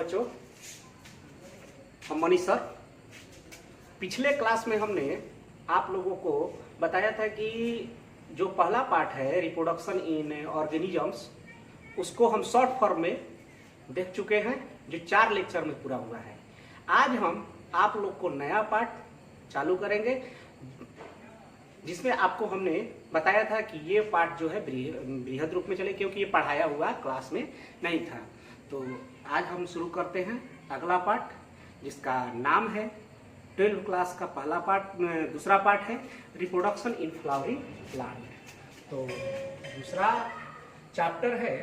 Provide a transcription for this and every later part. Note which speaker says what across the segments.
Speaker 1: बच्चों, हम मनीष सर। पिछले क्लास में हमने आप लोगों को बताया था कि जो पहला पार्ट है रिप्रोडक्शन इन ऑर्गेनिजम्स, उसको हम शॉर्ट फॉर्म में देख चुके हैं, जो 4 लेक्चर में पूरा हुआ है। आज हम आप लोग को नया पार्ट चालू करेंगे, जिसमें आपको हमने बताया था कि ये पार्ट जो है बृहद रूप में चले, क्योंकि ये पढ़ाया हुआ क्लास में नहीं था। तो आज हम शुरू करते हैं अगला पार्ट, जिसका नाम है 12th क्लास का पहला पार्ट, दूसरा पार्ट है रिप्रोडक्शन इन फ्लावरिंग प्लांट। तो दूसरा चैप्टर है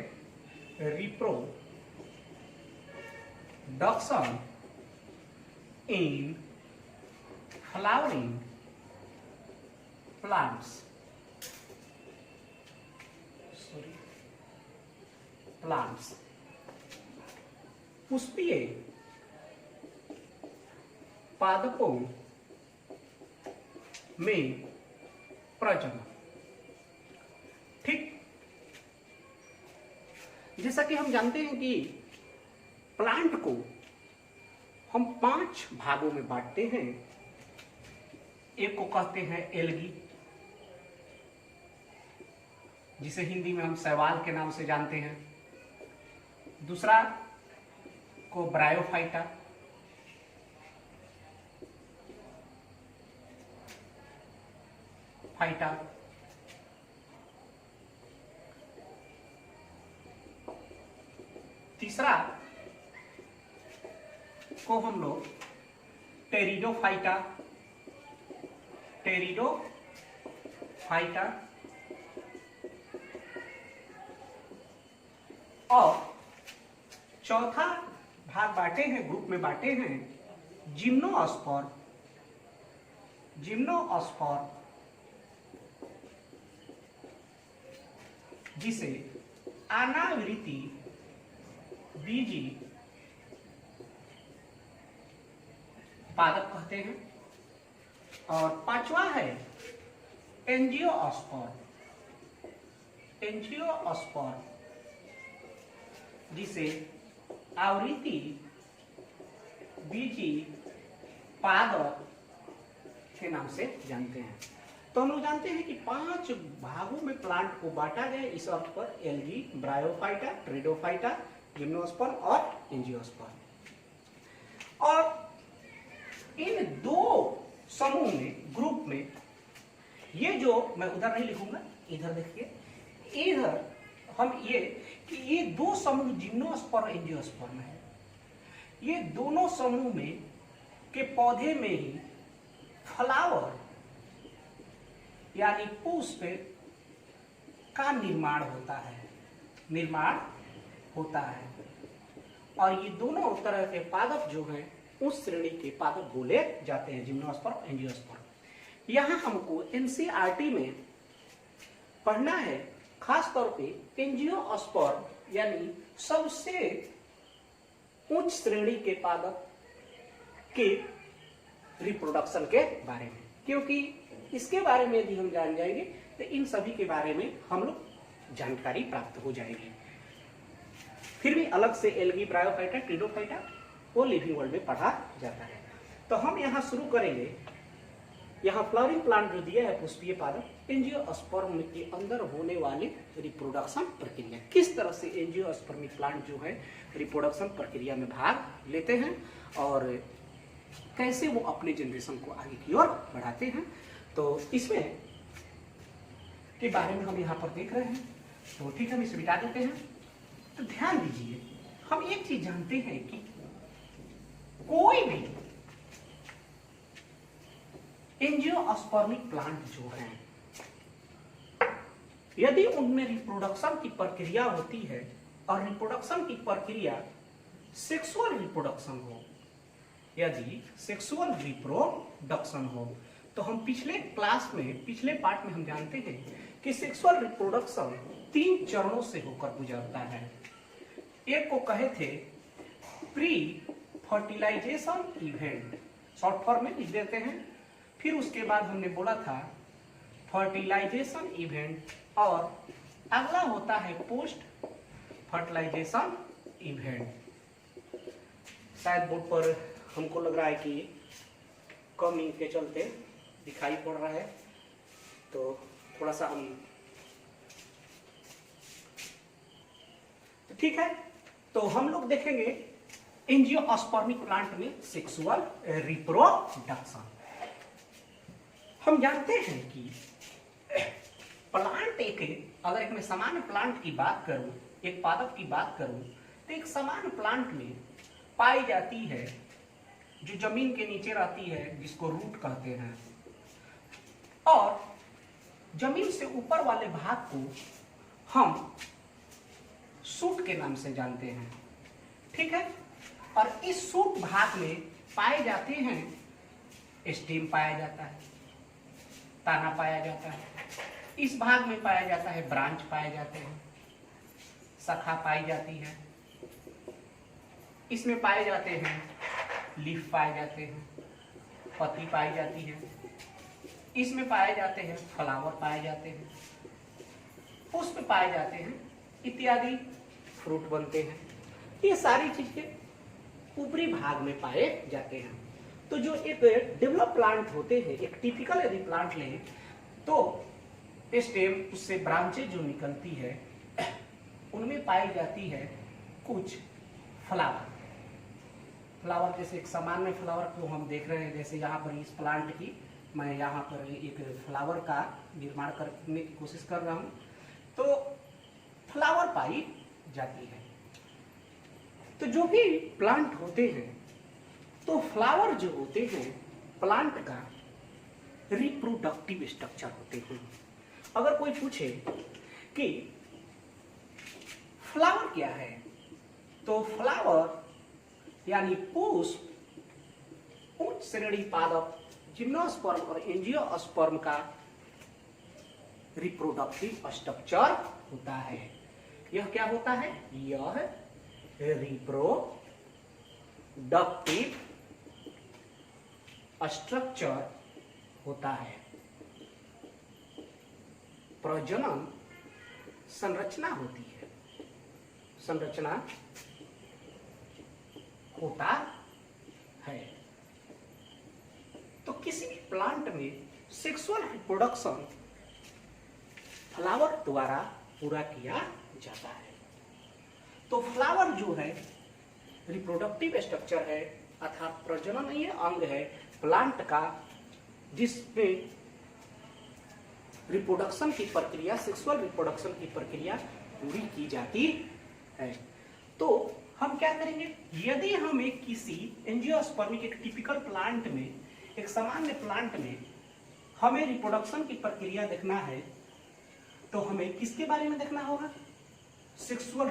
Speaker 1: रिप्रोडक्शन इन फ्लावरिंग प्लांट्स, पुष्पीय पादपों में प्रजनन। ठीक, जैसा कि हम जानते हैं कि प्लांट को हम 5 भागों में बांटते हैं। एक को कहते हैं एल्गी, जिसे हिंदी में हम शैवाल के नाम से जानते हैं। दूसरा को ब्रायोफाइटा, तीसरा को हम लोग टेरिडोफाइटा, और चौथा भाग बांटे हैं, ग्रुप में बांटे हैं जिम्नोस्पर्म, जिसे अनावृति बीजी पादप कहते हैं। और पांचवा है एंजियोस्पर्म, जिसे आवृत्ति बीजी पादप के नाम से जानते हैं। तो हम लोग जानते हैं कि 5 भागों में प्लांट को बांटा गया इस अर्थ पर, एल्गी, ब्रायोफाइटा, टेरिडोफाइटा, जिम्नोस्पर्म और एंजियोस्पर्म। और इन 2 समूह में, ग्रुप में, ये जो मैं उधर नहीं लिखूंगा, इधर देखिए, इधर हम ये 2 समूह जिम्नोस्पर्म, एंजियोस्पर्म है। ये दोनों समूह में के पौधे में ही फ्लावर यानी पुष्प का निर्माण होता है। और ये दोनों तरह के पादप जो हैं उस श्रेणी के पादप बोले जाते हैं, जिम्नोस्पर्म, एंजियोस्पर्म। यहाँ हमको एनसीईआरटी में पढ़ना है खास तौर पे एंजियोस्पर्म यानी सबसे उच्च श्रेणी के पादप के रिप्रोडक्शन के बारे में, क्योंकि इसके बारे में यदि हम जान जाएंगे तो इन सभी के बारे में हम लोग जानकारी प्राप्त हो जाएगी। फिर भी अलग से एल्गी, ब्रायोफाइटा, टेरिडोफाइटा वो लिविंग वर्ल्ड में पढ़ा जाता है। तो हम यहाँ शुरू करेंगे। यहाँ फ्लावरिंग प्लांट जो दिया है पुष्पीय पादप, एंजियोस्पर्म के अंदर होने वाली रिप्रोडक्शन प्रक्रिया, किस तरह से एंजियोस्पर्मिक प्लांट जो है रिप्रोडक्शन प्रक्रिया में भाग लेते हैं और कैसे वो अपने जनरेशन को आगे की ओर बढ़ाते हैं। तो इसमें के बारे में हम यहाँ पर देख रहे हैं। तो ठीक है, हम इसे मिटा देते हैं। तो ध्यान दीजिए, हम एक चीज जानते हैं कि कोई भी एंजियोस्पर्मिक प्लांट जो हैं, यदि उनमें रिप्रोडक्शन की प्रक्रिया होती है और रिप्रोडक्शन की प्रक्रिया सेक्सुअल रिप्रोडक्शन हो, यदि सेक्सुअल रिप्रोडक्शन हो, तो हम पिछले क्लास में, पिछले पार्ट में हम जानते हैं कि सेक्सुअल रिप्रोडक्शन 3 चरणों से होकर गुजरता है। एक को कहे थे pre fertilisation event, short form में लिख देते हैं। फिर उसके बाद हमने बोला था फर्टिलाइजेशन इवेंट, और अगला होता है पोस्ट फर्टिलाइजेशन इवेंट। शायद बोर्ड पर हमको लग रहा है कि कम इंक के चलते दिखाई पड़ रहा है, तो थोड़ा सा हम ठीक है। तो हम लोग देखेंगे एंजियोस्पर्मिक प्लांट में सेक्सुअल रिप्रोडक्शन। हम जानते हैं कि प्लांट अगर एक मैं सामान्य प्लांट की बात करूं, एक पादप की बात करूं, तो एक सामान्य प्लांट में पाई जाती है जो जमीन के नीचे रहती है, जिसको रूट कहते हैं, और जमीन से ऊपर वाले भाग को हम सूट के नाम से जानते हैं, ठीक है। और इस सूट भाग में पाए जाते हैं स्टेम पाया जाता है, ताना पाया जाता है, इस भाग में पाया जाता है ब्रांच पाए जाते हैं, शाखा पाई जाती है, इसमें पाए जाते हैं लीफ पाए जाते हैं, पत्ती पाई जाती है, इसमें पाए जाते हैं फ्लावर पाए जाते हैं, पुष्प पाए जाते हैं, इत्यादि फ्रूट बनते हैं। ये सारी चीजें ऊपरी भाग में पाए जाते हैं। तो जो एक डेवलप प्लांट होते हैं, एक टिपिकल यदि प्लांट लें तो स्टेम, उससे ब्रांचेज जो निकलती है उनमें पाई जाती है कुछ फ्लावर। फ्लावर जैसे एक सामान्य फ्लावर को हम देख रहे हैं, जैसे यहाँ पर इस प्लांट की मैं यहाँ पर एक फ्लावर का निर्माण करने की कोशिश कर रहा हूँ, तो फ्लावर पाई जाती है। तो जो भी प्लांट होते हैं, तो फ्लावर जो होते हैं प्लांट का रिप्रोडक्टिव स्ट्रक्चर होते हैं। अगर कोई पूछे कि फ्लावर क्या है, तो फ्लावर यानी पुष्प उच्च श्रेणी पादप जिम्नोस्पर्म और एंजियोस्पर्म का रिप्रोडक्टिव स्ट्रक्चर होता है। यह क्या होता है? यह रिप्रोडक्टिव स्ट्रक्चर होता है। प्रजनन संरचना होती है, संरचना होता है। तो किसी भी प्लांट में सेक्सुअल रिप्रोडक्शन फ्लावर द्वारा पूरा किया जाता है। तो फ्लावर जो है रिप्रोडक्टिव स्ट्रक्चर है, अर्थात प्रजनन ये अंग है प्लांट का, जिसमें रिप्रोडक्शन की प्रक्रिया, सेक्सुअल रिप्रोडक्शन की प्रक्रिया पूरी की जाती है। तो हम क्या करेंगे, यदि हम एक किसी एंजियोस्पर्मिक एक टिपिकल प्लांट में, एक सामान्य प्लांट में हमें रिप्रोडक्शन की प्रक्रिया देखना है, तो हमें किसके बारे में देखना होगा? सेक्सुअल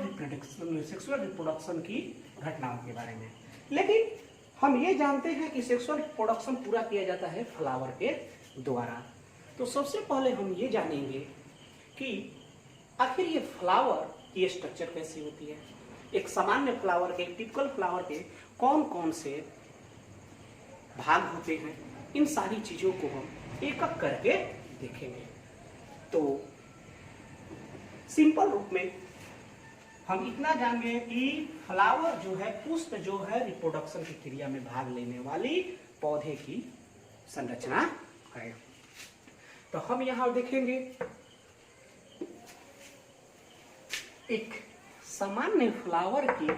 Speaker 1: रिप्रोडक्शन की घटनाओं के बारे में। लेकिन हम ये जानते हैं कि सेक्सुअल रिप्रोडक्शन पूरा किया जाता है फ्लावर के द्वारा। तो सबसे पहले हम ये जानेंगे कि आखिर ये फ्लावर की स्ट्रक्चर कैसी होती है। एक सामान्य फ्लावर के, टिपिकल फ्लावर के कौन कौन से भाग होते हैं, इन सारी चीजों को हम एक एक करके देखेंगे। तो सिंपल रूप में हम इतना जानेंगे कि फ्लावर जो है, पुष्प जो है, रिप्रोडक्शन की क्रिया में भाग लेने वाली पौधे की संरचना है। तो हम यहां देखेंगे एक सामान्य फ्लावर की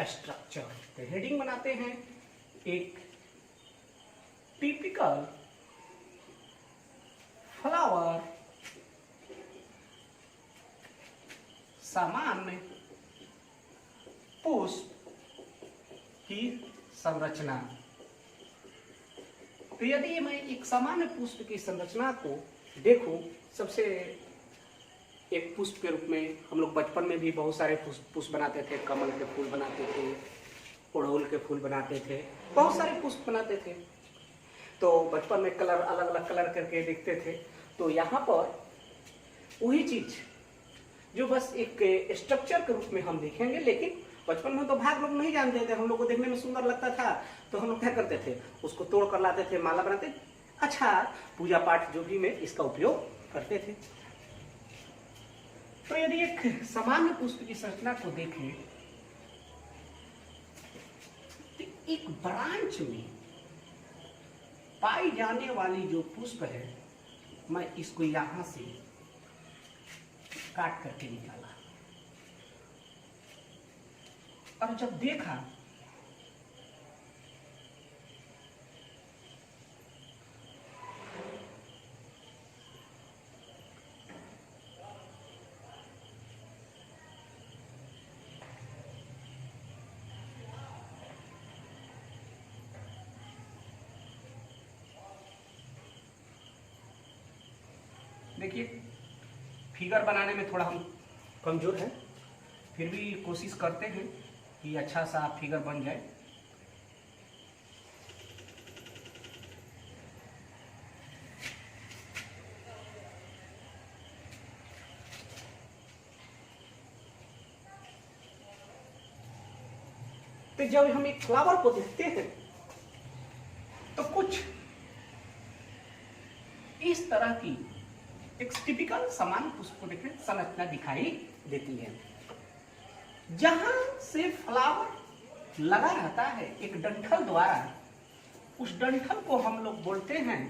Speaker 1: स्ट्रक्चर। तो हेडिंग बनाते हैं, एक टिपिकल फ्लावर, सामान्य पुष्प की संरचना। तो यदि मैं एक सामान्य पुष्प की संरचना को देखूं, सबसे एक पुष्प के रूप में हम लोग बचपन में भी बहुत सारे पुष्प बनाते थे। कमल के फूल बनाते थे, अड़हुल के फूल बनाते थे, बहुत सारे पुष्प बनाते थे। तो बचपन में कलर अलग अलग कलर करके देखते थे। तो यहाँ पर वही चीज जो बस एक स्ट्रक्चर के रूप में हम देखेंगे। लेकिन बचपन में तो भाग लोग नहीं जानते थे, हम लोग को देखने में सुंदर लगता था, तो हम लोग क्या करते थे, उसको तोड़ कर लाते थे, माला बनाते, अच्छा पूजा पाठ जो भी में इसका उपयोग करते थे। तो यदि एक सामान्य पुष्प की संरचना को देखें, एक ब्रांच में पाई जाने वाली जो पुष्प है, मैं इसको यहां से काट करके निकाला और जब देखा देखिए फिगर बनाने में थोड़ा हम कमजोर हैं, फिर भी कोशिश करते हैं कि अच्छा सा फिगर बन जाए। तो जब हम एक फ्लावर को देखते हैं तो कुछ इस तरह की एक टिपिकल समान पुष्प को देखें संरचना दिखाई देती है। जहां से फ्लावर लगा रहता है एक डंठल द्वारा, उस डंठल को हम लोग बोलते हैं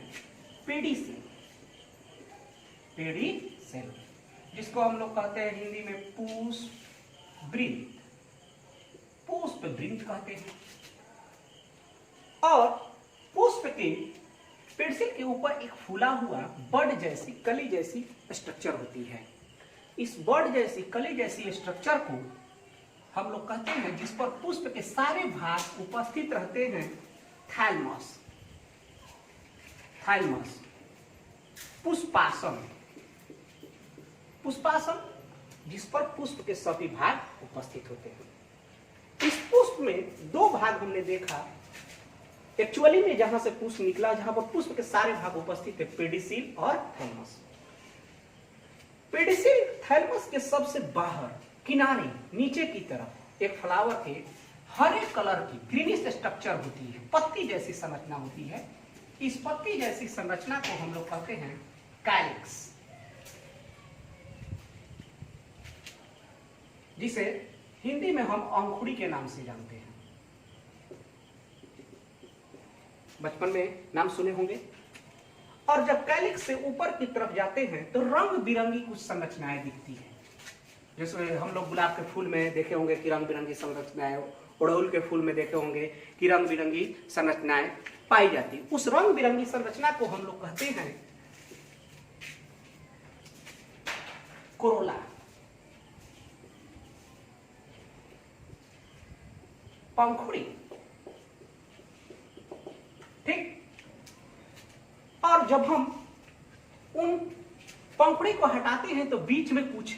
Speaker 1: पेडिसेल। पेडिसेल जिसको हम लोग कहते हैं हिंदी में पुष्प वृंत, पुष्प वृंत कहते हैं। और पुष्प के पेडिसेल के ऊपर एक फूला हुआ बड जैसी कली जैसी स्ट्रक्चर होती है। इस बड जैसी कली जैसी स्ट्रक्चर को हम लोग कहते हैं, जिस पर पुष्प के सारे भाग उपस्थित रहते हैं, थैलमस। थैलमस पुष्पासन, पुष्पासन जिस पर पुष्प के सभी भाग उपस्थित होते हैं। इस पुष्प में दो भाग हमने देखा, एक्चुअली में जहां से पुष्प निकला, जहां पर पुष्प के सारे भाग उपस्थित है, पेडिसिल और थैलमस। पेडिसिल थैलमस के सबसे बाहर किनारे नीचे की तरफ एक फ्लावर के हरे कलर की ग्रीनिश स्ट्रक्चर होती है, पत्ती जैसी संरचना होती है। इस पत्ती जैसी संरचना को हम लोग कहते हैं कैलिक्स, जिसे हिंदी में हम अंकुड़ी के नाम से जानते हैं। बचपन में नाम सुने होंगे। और जब कैलिक्स से ऊपर की तरफ जाते हैं तो रंग बिरंगी कुछ संरचनाएं दिखती है। जैसे हम लोग गुलाब के फूल में देखे होंगे कि रंग बिरंगी संरचनाएं, अड़हुल के फूल में देखे होंगे कि रंग बिरंगी संरचनाएं पाई जाती है। उस रंग बिरंगी संरचना को हम लोग कहते हैं कोरोला, पंखुड़ी। ठीक। और जब हम उन पंखुड़ी को हटाते हैं तो बीच में कुछ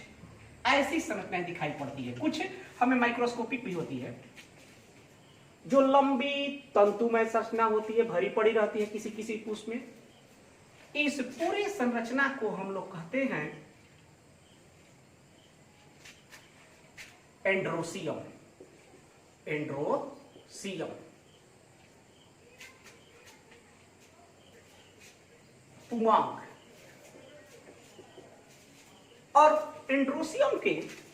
Speaker 1: ऐसी संरचनाएं दिखाई पड़ती है, कुछ हमें माइक्रोस्कोपिक भी होती है, जो लंबी तंतुमय संरचना होती है, भरी पड़ी रहती है किसी किसी पुष्प में। इस पूरी संरचना को हम लोग कहते हैं एंड्रोसियम। एंड्रोसियम पुंगांग। और एंड्रोसियम के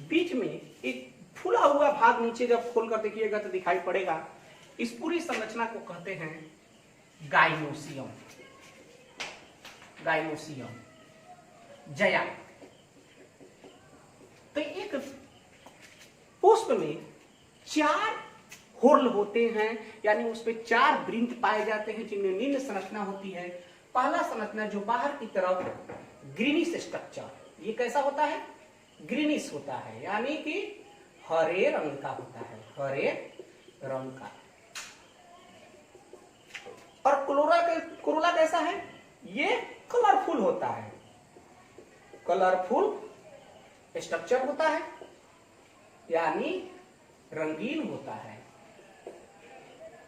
Speaker 1: बीच में एक फूला हुआ भाग नीचे जब खोलकर देखिएगा तो दिखाई पड़ेगा। इस पूरी संरचना को कहते हैं गाइनोसियम। गाइनोसियम जया। तो एक पुष्प में 4 होर्ल होते हैं, यानी उस पे 4 वृंत पाए जाते हैं जिनमें निम्न संरचना होती है। पहला संरचना जो बाहर की तरफ ग्रीनिश स्ट्रक्चर, ये कैसा होता है? ग्रीनिश होता है, यानी कि हरे रंग का होता है, हरे रंग का। और कोरोला कैसा है? ये कलरफुल होता है, कलरफुल स्ट्रक्चर होता है, यानी रंगीन होता है।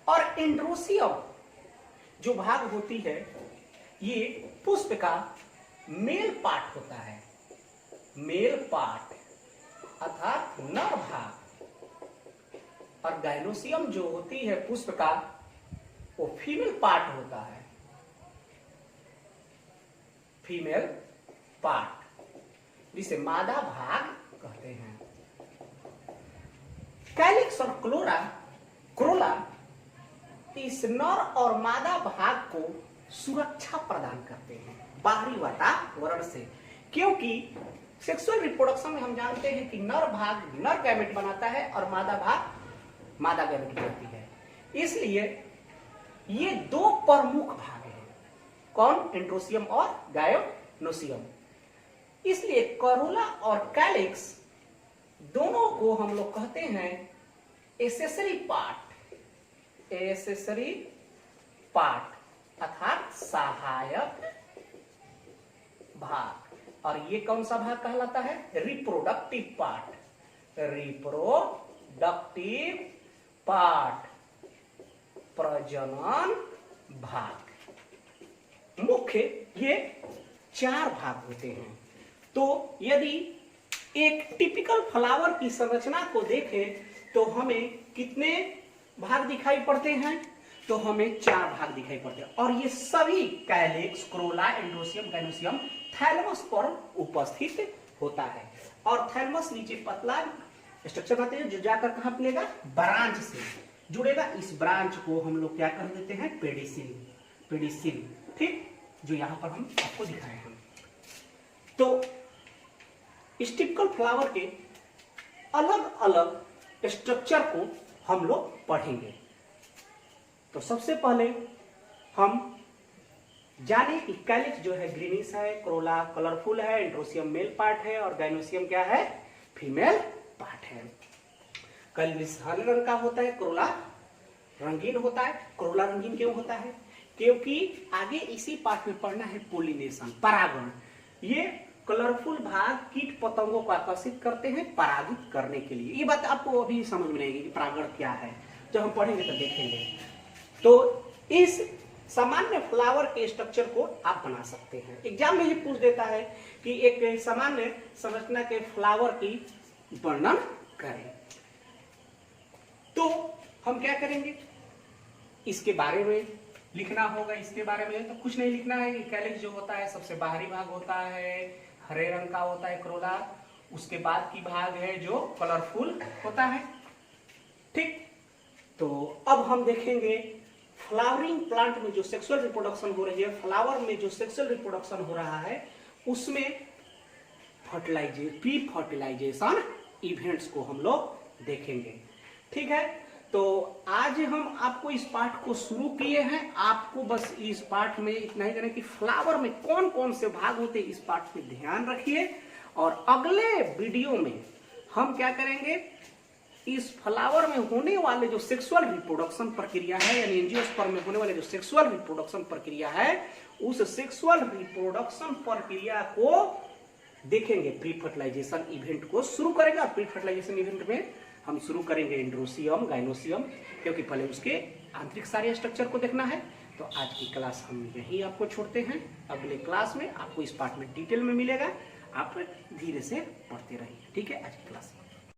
Speaker 1: और एंड्रोसियम जो भाग होती है, ये पुष्प का मेल पार्ट होता है, मेल पार्ट अर्थात नर भाग। और गाइनोसियम जो होती है पुष्प का, वो फीमेल पार्ट होता है, फीमेल पार्ट, जिसे मादा भाग कहते हैं। कैलिक्स और कोरोला इस नर और मादा भाग को सुरक्षा प्रदान करते हैं बाहरी वातावरण से, क्योंकि सेक्सुअल रिप्रोडक्शन में हम जानते हैं कि नर भाग नर गैमेट बनाता है और मादा भाग मादा गैमेट बनाती है। इसलिए ये दो प्रमुख भाग हैं, कौन? एंड्रोसियम और गायनोसियम। इसलिए करोला और कैलिक्स दोनों को हम लोग कहते हैं एसेसरी पार्ट अर्थात सहायक भाग। और ये कौन सा भाग कहलाता है? रिप्रोडक्टिव पार्ट, प्रजनन भाग। मुख्य ये 4 भाग होते हैं। तो यदि एक टिपिकल फ्लावर की संरचना को देखें तो हमें कितने भाग दिखाई पड़ते हैं? तो हमें 4 भाग दिखाई पड़ते हैं, और ये सभी calyx, Corolla, androecium, gynoecium thalamus पर उपस्थित होता है। और थैलेमस नीचे पतला स्ट्रक्चर बनाते हैं जो जाकर कहां मिलेगा? ब्रांच से जुड़ेगा। इस ब्रांच को हम लोग क्या कर देते हैं? पेडिसिल, ठीक, जो यहां पर हम आपको दिखाए हैं। तो इस टिपिकल फ्लावर के अलग अलग स्ट्रक्चर को हम लोग पढ़ेंगे। तो सबसे पहले हम जाने कि कैलिक्स जो है ग्रीनिश है, क्रोला कलरफुल है, एंड्रोसियम मेल पार्ट है और गायनोसियम क्या है? फीमेल पार्ट है। कैलिक्स हरे रंग का होता है, क्रोला रंगीन होता है। क्रोला रंगीन क्यों होता है? क्योंकि आगे इसी पार्ट में पढ़ना है पोलिनेशन, परागण। ये कलरफुल भाग कीट पतंगों को आकर्षित करते हैं परागित करने के लिए। ये बात आपको अभी समझ में आएगी कि परागण क्या है, जब हम पढ़ेंगे तो देखेंगे। तो इस सामान्य फ्लावर के स्ट्रक्चर को आप बना सकते हैं। एग्जाम में ये पूछ देता है कि एक सामान्य संरचना के फ्लावर की वर्णन करें। तो हम क्या करेंगे? इसके बारे में लिखना होगा। इसके बारे में तो कुछ नहीं लिखना है। कैलिक्स जो होता है सबसे बाहरी भाग होता है, हरे रंग का होता है क्रोला। उसके बाद की भाग है जो कलरफुल होता है, ठीक। तो अब हम देखेंगे फ्लावरिंग प्लांट में जो सेक्सुअल रिप्रोडक्शन हो रही है, फ्लावर में जो सेक्सुअल रिप्रोडक्शन हो रहा है, उसमें प्री फर्टिलाइजेशन इवेंट्स को हम लोग देखेंगे, ठीक है। तो आज हम आपको इस पार्ट को शुरू किए हैं। आपको बस इस पार्ट में इतना ही करें कि फ्लावर में कौन कौन से भाग होते हैं, इस पार्ट में ध्यान रखिए। और अगले वीडियो में हम क्या करेंगे? इस फ्लावर में होने वाले जो सेक्सुअल रिप्रोडक्शन प्रक्रिया है, यानी एंजियोस्पर्म में होने वाले जो सेक्सुअल रिप्रोडक्शन प्रक्रिया है, उस सेक्सुअल रिप्रोडक्शन प्रक्रिया को देखेंगे। प्री फर्टिलाइजेशन इवेंट को शुरू करेंगे। और प्री फर्टिलाइजेशन इवेंट में हम शुरू करेंगे एंड्रोसियम, गायनोसियम, क्योंकि पहले उसके आंतरिक सारे स्ट्रक्चर को देखना है। तो आज की क्लास हम यहीं आपको छोड़ते हैं। अगले क्लास में आपको इस पार्ट में डिटेल में मिलेगा। आप धीरे से पढ़ते रहिए, ठीक है। आज की क्लास